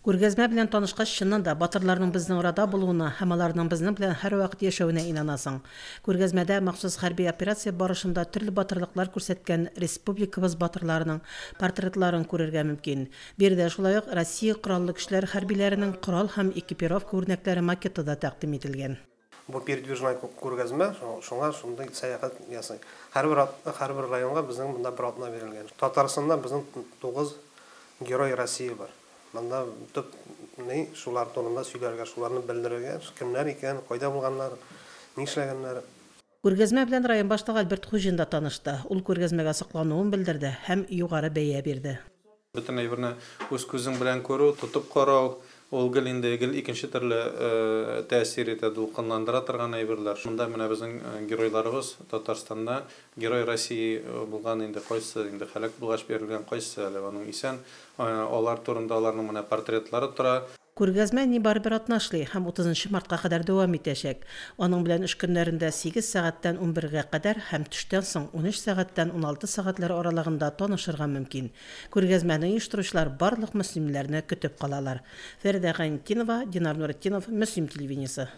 Күргәзмә белән танышкач, чыннан да батырларның безнең арада булуына һәм аларның безнең белән һәрвакыт яшәвенә инанасың. Күргәзмәдә махсус хәрби операция барышында төрле батырлыклар күрсәткән республикабыз батырларының портретларын күрергә мөмкин. Биредә шулай ук Россия кораллы көчләр хәрбиләренең корал һәм экипировка үрнәкләре макеты да тәкъдим ителгән. Бу передвижной күргәзмә, шуңа шундый сәяхәт ясый. Һәрбер районга безнең монда бер атна бирелгән. Татарстанда безнең 9 герой Россия бар. Монда төп шулар турында сөйләргә, шуларны белдерергә, кемнәр икән, кайда булганнар, ни эшләгәннәр. Күргәзмә белән район башлыгы Альберт Хуҗин да танышты. Ул күргәзмәгә соклануын белдерде һәм югары бәя бирде. Бөтен әйберне үз күзең белән күрү, тотып карау, ул гел инде икенче төрле тәэсир итә, дулкынландыра торган әйберләр. Монда менә безнең геройларыбыз Татарстанда Герой России булган инде кайсы инде һәлак булгач берилгән кайсы әле аның исән, алар турында аларның менә портретлары тора. Күргәзмә нибары бер атна эшли һәм 30 мартка кадәр дәвам итәчәк. Аның белән эш көннәрендә 8 сәгатьтән 11-гә кадәр һәм төштән соң 13 сәгатьтән 16 сәгатьләр аралыгында танышырга мөмкин. Күргәзмәне оештыручылар барлык мөслимнәрне көтеп калалар. Фәридә Гайнетдинова, Динар Нуретдинов, Мөслим телевидениесе.